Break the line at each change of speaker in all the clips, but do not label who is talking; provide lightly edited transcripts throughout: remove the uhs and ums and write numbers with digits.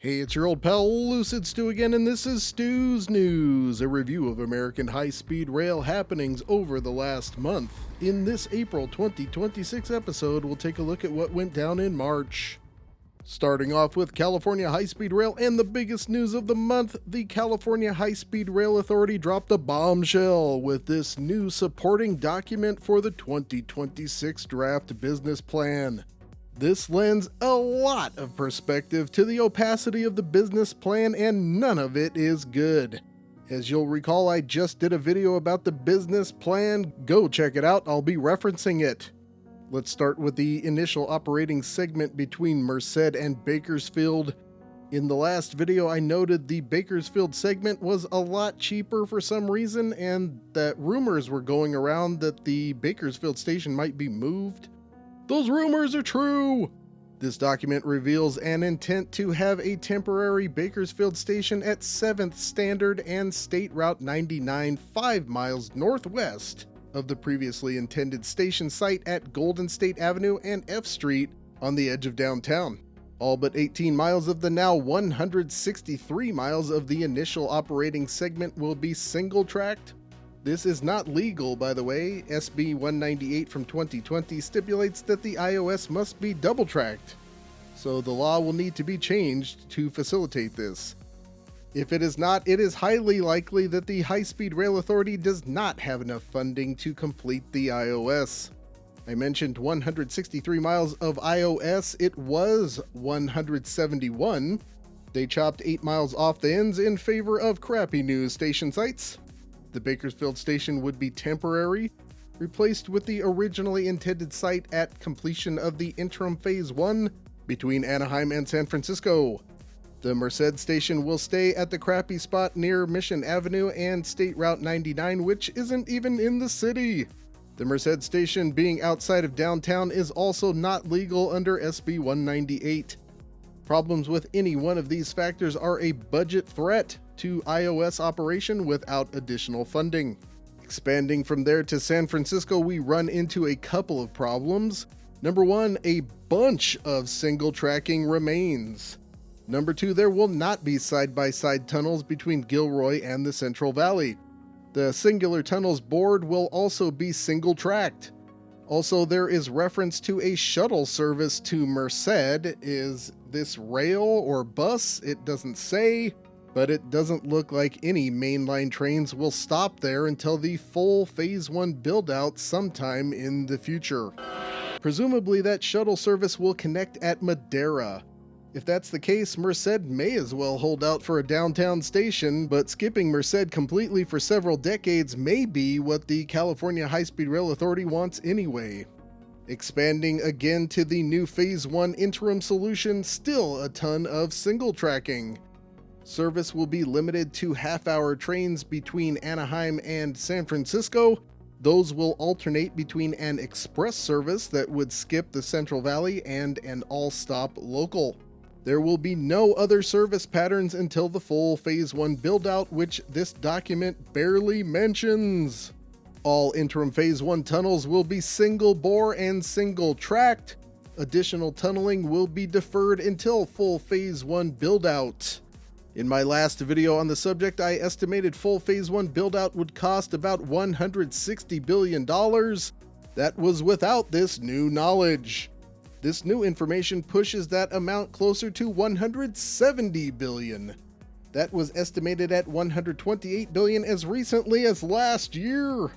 Hey, it's your old pal Lucid Stu again, and this is Stu's News, a review of American high-speed rail happenings over the last month. In this April 2026 episode, we'll take a look at what went down in March. Starting off with California High-Speed Rail and the biggest news of the month, the California High-Speed Rail Authority dropped a bombshell with this new supporting document for the 2026 draft business plan. This lends a lot of perspective to the opacity of the business plan, and none of it is good. As you'll recall, I just did a video about the business plan. Go check it out, I'll be referencing it. Let's start with the initial operating segment between Merced and Bakersfield. In the last video, I noted the Bakersfield segment was a lot cheaper for some reason, and that rumors were going around that the Bakersfield station might be moved. Those rumors are true! This document reveals an intent to have a temporary Bakersfield station at 7th Standard and State Route 99 5 miles northwest of the previously intended station site at Golden State Avenue and F Street on the edge of downtown. All but 18 miles of the now 163 miles of the initial operating segment will be single-tracked. This is not legal, by the way. SB 198 from 2020 stipulates that the iOS must be double-tracked, so the law will need to be changed to facilitate this. If it is not, it is highly likely that the High-Speed Rail Authority does not have enough funding to complete the iOS. I mentioned 163 miles of iOS, it was 171. They chopped 8 miles off the ends in favor of crappy news station sites. The Bakersfield station would be temporary, replaced with the originally intended site at completion of the interim Phase 1 between Anaheim and San Francisco. The Merced station will stay at the crappy spot near Mission Avenue and State Route 99, which isn't even in the city. The Merced station being outside of downtown is also not legal under SB 198. Problems with any one of these factors are a budget threat to iOS operation without additional funding. Expanding from there to San Francisco, we run into a couple of problems. Number one, a bunch of single tracking remains. Number two, there will not be side-by-side tunnels between Gilroy and the Central Valley. The singular tunnels board will also be single-tracked. Also, there is reference to a shuttle service to Merced. Is this rail or bus? It doesn't say, but it doesn't look like any mainline trains will stop there until the full Phase 1 build-out sometime in the future. Presumably that shuttle service will connect at Madera. If that's the case, Merced may as well hold out for a downtown station, but skipping Merced completely for several decades may be what the California High-Speed Rail Authority wants anyway. Expanding again to the new Phase 1 interim solution, still a ton of single tracking. Service will be limited to half-hour trains between Anaheim and San Francisco. Those will alternate between an express service that would skip the Central Valley and an all-stop local. There will be no other service patterns until the full Phase 1 build-out, which this document barely mentions. All interim Phase 1 tunnels will be single-bore and single-tracked. Additional tunneling will be deferred until full Phase 1 build-out. In my last video on the subject, I estimated full Phase 1 build-out would cost about $160 billion. That was without this new knowledge. This new information pushes that amount closer to $170 billion. That was estimated at $128 billion as recently as last year.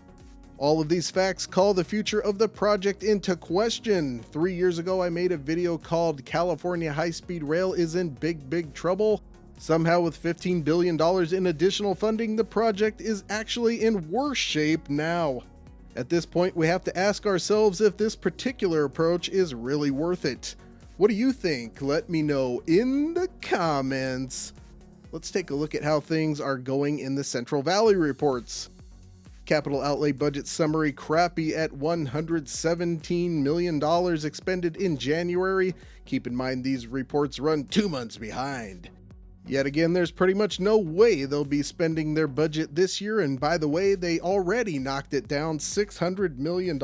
All of these facts call the future of the project into question. 3 years ago, I made a video called California High-Speed Rail is in big trouble. Somehow with $15 billion in additional funding, the project is actually in worse shape now. At this point, we have to ask ourselves if this particular approach is really worth it. What do you think? Let me know in the comments. Let's take a look at how things are going in the Central Valley reports. Capital outlay budget summary crappy at $117 million expended in January. Keep in mind these reports run 2 months behind. Yet again, there's pretty much no way they'll be spending their budget this year, and by the way, they already knocked it down $600 million.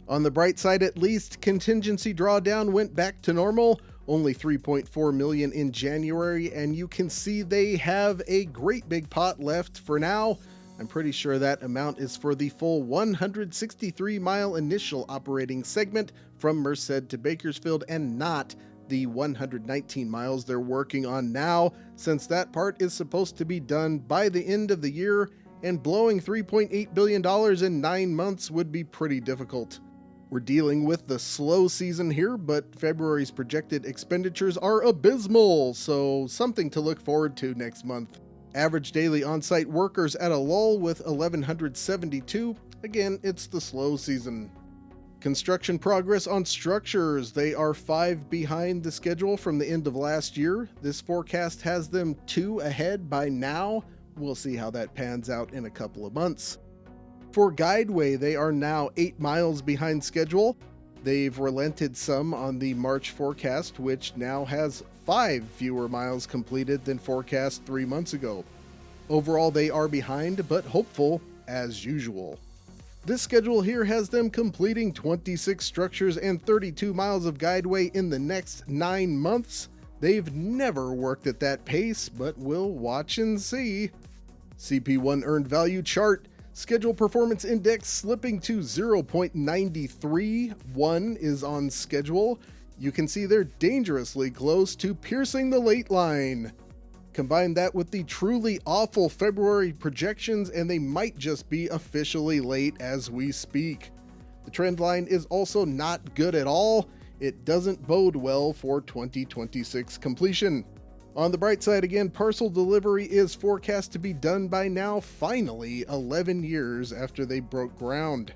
On the bright side at least, contingency drawdown went back to normal. only 3.4 million in January, and you can see they have a great big pot left for now. I'm pretty sure that amount is for the full 163-mile initial operating segment from Merced to Bakersfield, and not the 119 miles they're working on now, since that part is supposed to be done by the end of the year, and blowing $3.8 billion in 9 months would be pretty difficult. We're dealing with the slow season here, but February's projected expenditures are abysmal, so something to look forward to next month. Average daily on-site workers at a lull with 1,172. Again, it's the slow season. Construction progress on structures. They are 5 behind the schedule from the end of last year. This forecast has them 2 ahead by now. We'll see how that pans out in a couple of months. For Guideway, they are now 8 miles behind schedule. They've relented some on the March forecast, which now has 5 fewer miles completed than forecast 3 months ago. Overall, they are behind, but hopeful as usual. This schedule here has them completing 26 structures and 32 miles of Guideway in the next 9 months. They've never worked at that pace, but we'll watch and see. CP1 earned value chart. Schedule performance index slipping to 0.93. 1 is on schedule. You can see they're dangerously close to piercing the late line. Combine that with the truly awful February projections, and they might just be officially late as we speak. The trend line is also not good at all. It doesn't bode well for 2026 completion. On the bright side again, parcel delivery is forecast to be done by now, finally, 11 years after they broke ground.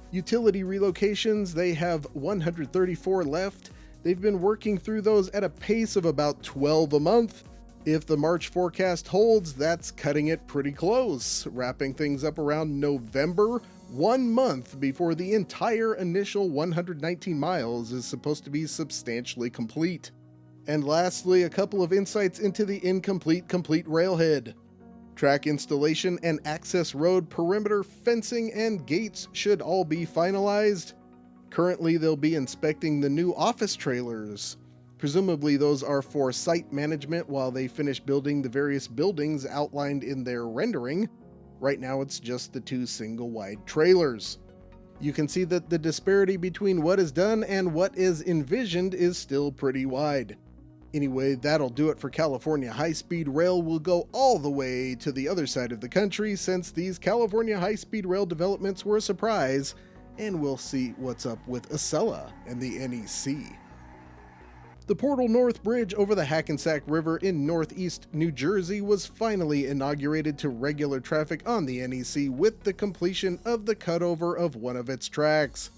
Utility relocations, they have 134 left. They've been working through those at a pace of about 12 a month. If the March forecast holds, that's cutting it pretty close, wrapping things up around November, 1 month before the entire initial 119 miles is supposed to be substantially complete. And lastly, a couple of insights into the incomplete complete railhead. Track installation and access road perimeter fencing and gates should all be finalized. Currently, they'll be inspecting the new office trailers. Presumably those are for site management while they finish building the various buildings outlined in their rendering. Right now it's just the 2 single-wide trailers. You can see that the disparity between what is done and what is envisioned is still pretty wide. Anyway, that'll do it for California high-speed rail. We'll go all the way to the other side of the country, since these California high-speed rail developments were a surprise, and we'll see what's up with Acela and the NEC. The Portal North Bridge over the Hackensack River in northeast New Jersey was finally inaugurated to regular traffic on the NEC with the completion of the cutover of one of its tracks.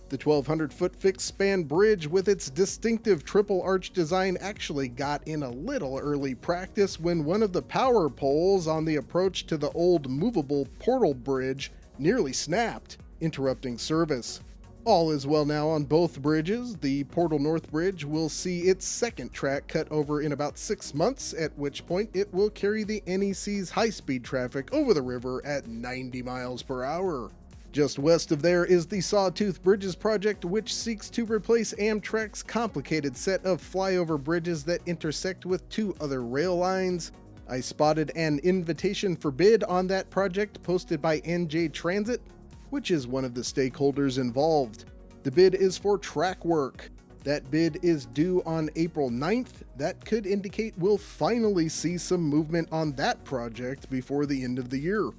The 1,200-foot fixed-span bridge with its distinctive triple arch design actually got in a little early practice when one of the power poles on the approach to the old movable Portal Bridge nearly snapped, interrupting service. All is well now on both bridges. The Portal North Bridge will see its second track cut over in about 6 months, at which point it will carry the NEC's high-speed traffic over the river at 90 miles per hour. Just west of there is the Sawtooth Bridges project, which seeks to replace Amtrak's complicated set of flyover bridges that intersect with 2 other rail lines. I spotted an invitation for bid on that project posted by NJ Transit, which is one of the stakeholders involved. The bid is for track work. That bid is due on April 9th. That could indicate we'll finally see some movement on that project before the end of the year.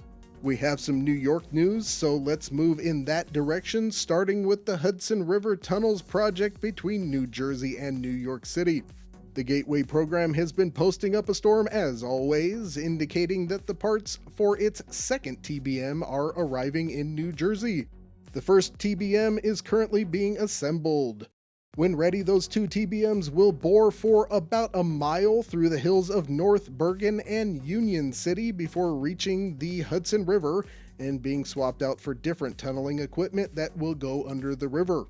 We have some New York news, so let's move in that direction, starting with the Hudson River Tunnels project between New Jersey and New York City. The Gateway program has been posting up a storm as always, indicating that the parts for its second TBM are arriving in New Jersey. The first TBM is currently being assembled. When ready, those 2 TBMs will bore for about a mile through the hills of North Bergen and Union City before reaching the Hudson River and being swapped out for different tunneling equipment that will go under the river.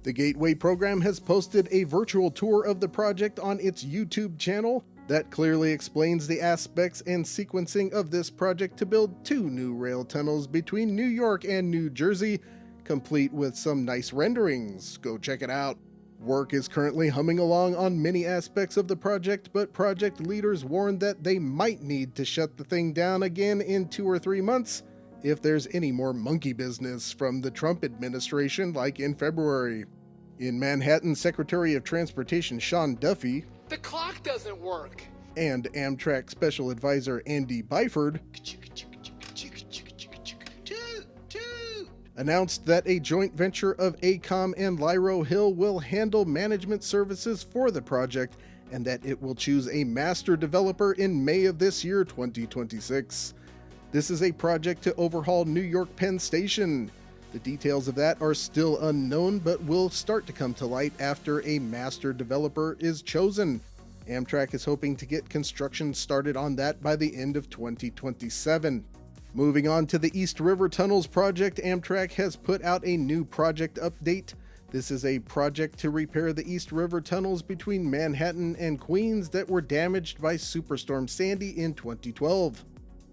The Gateway program has posted a virtual tour of the project on its YouTube channel that clearly explains the aspects and sequencing of this project to build 2 new rail tunnels between New York and New Jersey, complete with some nice renderings. Go check it out. Work is currently humming along on many aspects of the project, but project leaders warned that they might need to shut the thing down again in 2 or 3 months if there's any more monkey business from the Trump administration like in February. In Manhattan, Secretary of Transportation Sean Duffy,
"The clock doesn't work,"
and Amtrak Special Advisor Andy Byford announced that a joint venture of AECOM and Lyro Hill will handle management services for the project and that it will choose a master developer in May of this year, 2026. This is a project to overhaul New York Penn Station. The details of that are still unknown, but will start to come to light after a master developer is chosen. Amtrak is hoping to get construction started on that by the end of 2027. Moving on to the East River Tunnels project, Amtrak has put out a new project update. This is a project to repair the East River tunnels between Manhattan and Queens that were damaged by Superstorm Sandy in 2012.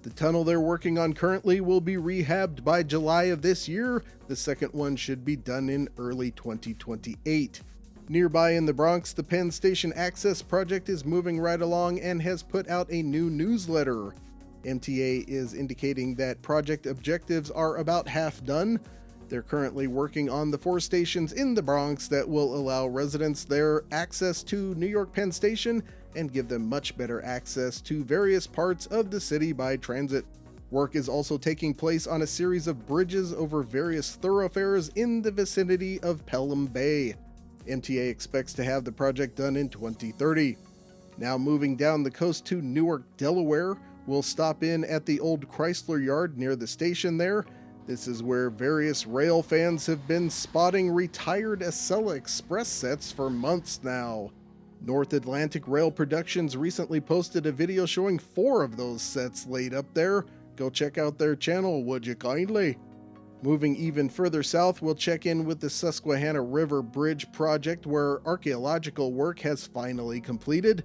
The tunnel they're working on currently will be rehabbed by July of this year. The second one should be done in early 2028. Nearby in the Bronx, the Penn Station Access project is moving right along and has put out a new newsletter. MTA is indicating that project objectives are about half done. They're currently working on the 4 stations in the Bronx that will allow residents there access to New York Penn Station and give them much better access to various parts of the city by transit. Work is also taking place on a series of bridges over various thoroughfares in the vicinity of Pelham Bay. MTA expects to have the project done in 2030. Now moving down the coast to Newark, Delaware, we'll stop in at the old Chrysler Yard near the station there. This is where various rail fans have been spotting retired Acela Express sets for months now. North Atlantic Rail Productions recently posted a video showing 4 of those sets laid up there. Go check out their channel, would you kindly? Moving even further south, we'll check in with the Susquehanna River Bridge project where archaeological work has finally completed.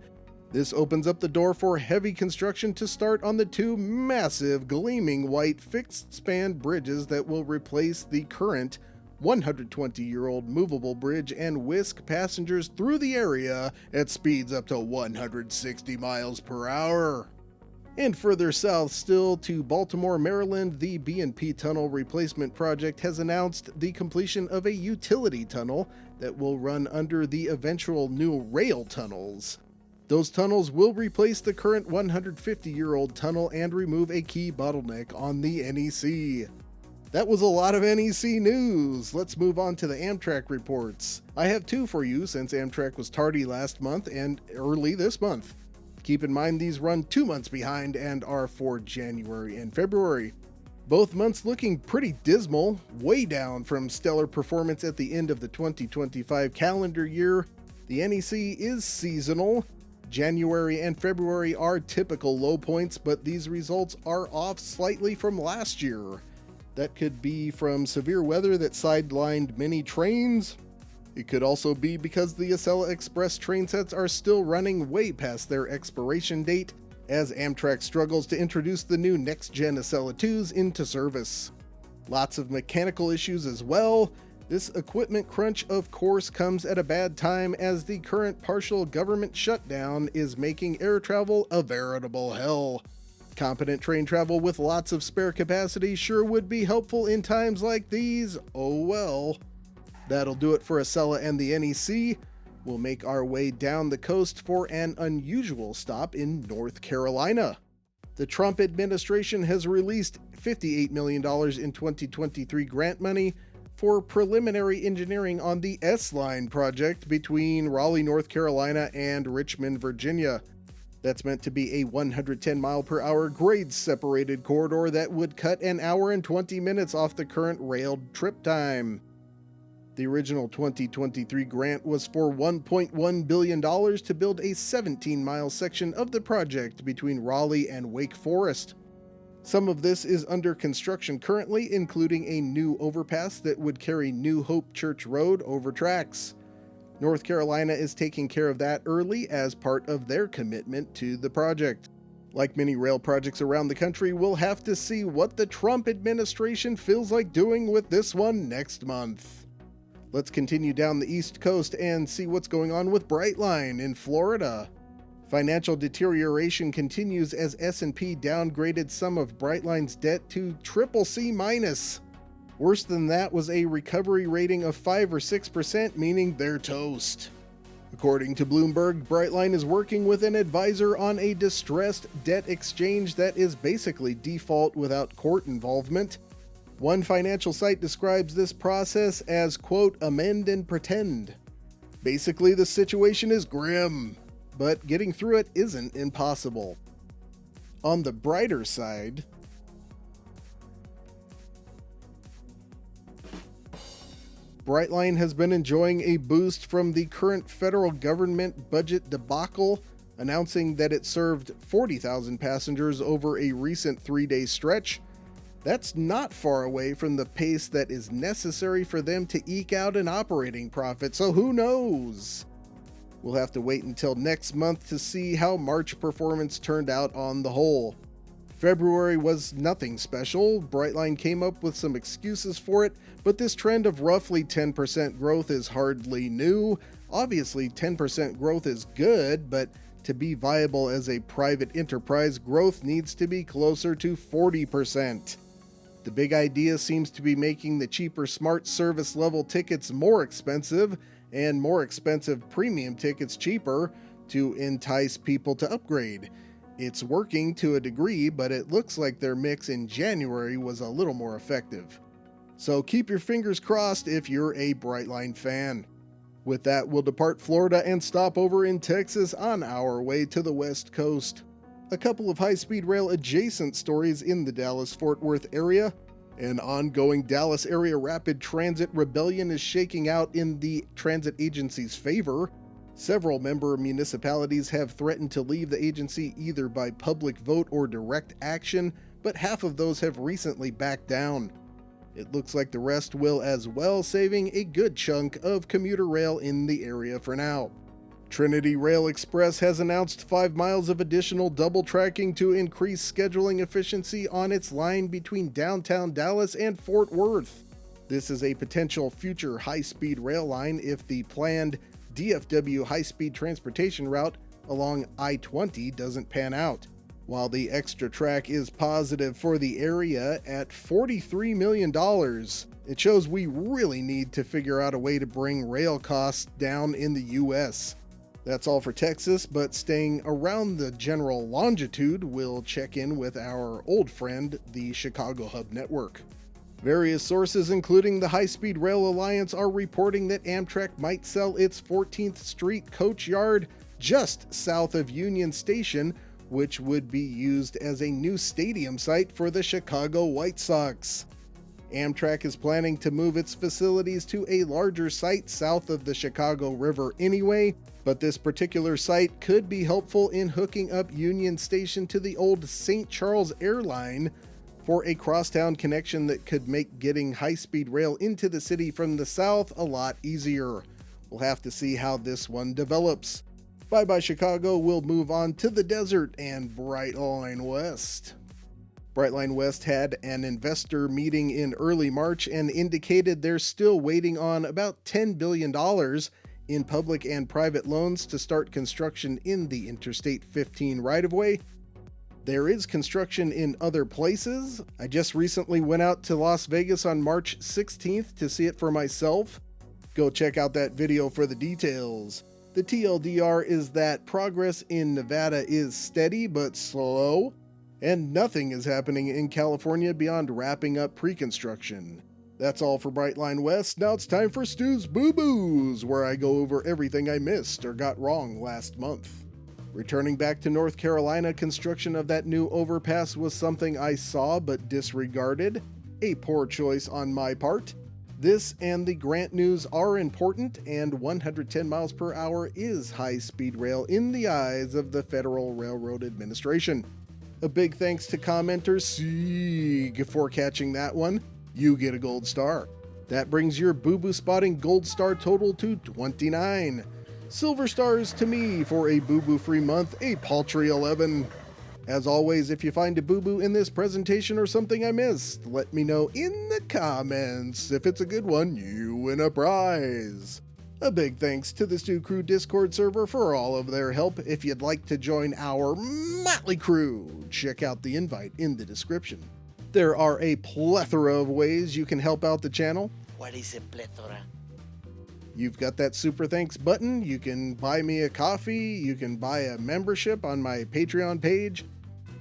This opens up the door for heavy construction to start on the 2 massive gleaming white fixed-span bridges that will replace the current 120-year-old movable bridge and whisk passengers through the area at speeds up to 160 miles per hour. And further south still to Baltimore, Maryland, the B&P Tunnel Replacement Project has announced the completion of a utility tunnel that will run under the eventual new rail tunnels. Those tunnels will replace the current 150-year-old tunnel and remove a key bottleneck on the NEC. That was a lot of NEC news. Let's move on to the Amtrak reports. I have 2 for you since Amtrak was tardy last month and early this month. Keep in mind these run 2 months behind and are for January and February. Both months looking pretty dismal, way down from stellar performance at the end of the 2025 calendar year. The NEC is seasonal. January and February are typical low points, but these results are off slightly from last year. That could be from severe weather that sidelined many trains. It could also be because the Acela Express train sets are still running way past their expiration date, as Amtrak struggles to introduce the new next-gen Acela 2s into service. Lots of mechanical issues as well. This equipment crunch, of course, comes at a bad time as the current partial government shutdown is making air travel a veritable hell. Competent train travel with lots of spare capacity sure would be helpful in times like these. Oh well. That'll do it for Acela and the NEC. We'll make our way down the coast for an unusual stop in North Carolina. The Trump administration has released $58 million in 2023 grant money for preliminary engineering on the S-Line project between Raleigh, North Carolina and Richmond, Virginia. That's meant to be a 110 mile per hour grade-separated corridor that would cut an hour and 20 minutes off the current railed trip time. The original 2023 grant was for $1.1 billion to build a 17-mile section of the project between Raleigh and Wake Forest. Some of this is under construction currently, including a new overpass that would carry New Hope Church Road over tracks. North Carolina is taking care of that early as part of their commitment to the project. Like many rail projects around the country, we'll have to see what the Trump administration feels like doing with this one next month. Let's continue down the East Coast and see what's going on with Brightline in Florida. Financial deterioration continues as S&P downgraded some of Brightline's debt to CCC-. Worse than that was a recovery rating of 5 or 6%, meaning they're toast. According to Bloomberg, Brightline is working with an advisor on a distressed debt exchange that is basically default without court involvement. One financial site describes this process as, quote, amend and pretend. Basically, the situation is grim, but getting through it isn't impossible. On the brighter side, Brightline has been enjoying a boost from the current federal government budget debacle, announcing that it served 40,000 passengers over a recent 3-day stretch. That's not far away from the pace that is necessary for them to eke out an operating profit, so who knows? We'll have to wait until next month to see how March performance turned out on the whole. February was nothing special. Brightline came up with some excuses for it, but this trend of roughly 10% growth is hardly new. Obviously, 10% growth is good, but to be viable as a private enterprise, growth needs to be closer to 40%. The big idea seems to be making the cheaper smart service level tickets more expensive and more expensive premium tickets cheaper to entice people to upgrade. It's working to a degree, but it looks like their mix in January was a little more effective. So keep your fingers crossed if you're a Brightline fan. With that, we'll depart Florida and stop over in Texas on our way to the West Coast. A couple of high-speed rail adjacent stories in the Dallas-Fort Worth area. An ongoing Dallas area rapid transit rebellion is shaking out in the transit agency's favor. Several member municipalities have threatened to leave the agency either by public vote or direct action, but half of those have recently backed down. It looks like the rest will as well, saving a good chunk of commuter rail in the area for now. Trinity Rail Express has announced 5 miles of additional double tracking to increase scheduling efficiency on its line between downtown Dallas and Fort Worth. This is a potential future high-speed rail line if the planned DFW high-speed transportation route along I-20 doesn't pan out. While the extra track is positive for the area at $43 million, it shows we really need to figure out a way to bring rail costs down in the US. That's all for Texas, but staying around the general longitude, we'll check in with our old friend, the Chicago Hub Network. Various sources, including the High Speed Rail Alliance, are reporting that Amtrak might sell its 14th Street coach yard just south of Union Station, which would be used as a new stadium site for the Chicago White Sox. Amtrak is planning to move its facilities to a larger site south of the Chicago River anyway, but this particular site could be helpful in hooking up Union Station to the old St. Charles Airline for a crosstown connection that could make getting high-speed rail into the city from the south a lot easier. We'll have to see how this one develops. Bye-bye Chicago, we'll move on to the desert and Brightline West. Brightline West had an investor meeting in early March and indicated they're still waiting on about $10 billion in public and private loans to start construction in the Interstate 15 right-of-way. There is construction in other places. I just recently went out to Las Vegas on March 16th to see it for myself. Go check out that video for the details. The TLDR is that progress in Nevada is steady but slow, and nothing is happening in California beyond wrapping up pre-construction. That's all for Brightline West. Now it's time for Stu's Boo-Boos, where I go over everything I missed or got wrong last month. Returning back to North Carolina, construction of that new overpass was something I saw but disregarded. A poor choice on my part. This and the grant news are important, and 110 miles per hour is high-speed rail in the eyes of the Federal Railroad Administration. A big thanks to commenter Sieg for catching that one. You get a gold star. That brings your boo-boo spotting gold star total to 29. Silver stars to me for a boo-boo free month, a paltry 11. As always, if you find a boo-boo in this presentation or something I missed, let me know in the comments. If it's a good one, you win a prize. A big thanks to the Stew Crew Discord server for all of their help. If you'd like to join our motley crew, check out the invite in the description. There are a plethora of ways you can help out the channel.
What is a plethora?
You've got that super thanks button, you can buy me a coffee, you can buy a membership on my Patreon page.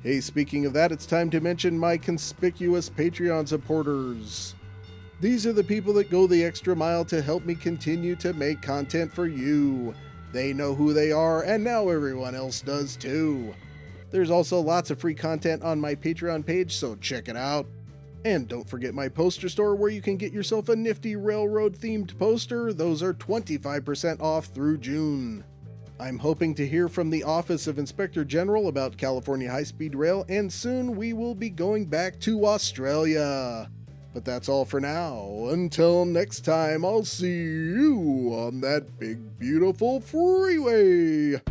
Hey, speaking of that, it's time to mention my conspicuous Patreon supporters. These are the people that go the extra mile to help me continue to make content for you. They know who they are, and now everyone else does too. There's also lots of free content on my Patreon page, so check it out. And don't forget my poster store where you can get yourself a nifty railroad-themed poster. Those are 25% off through June. I'm hoping to hear from the Office of Inspector General about California high-speed rail, and soon we will be going back to Australia. But that's all for now. Until next time, I'll see you on that big, beautiful freeway.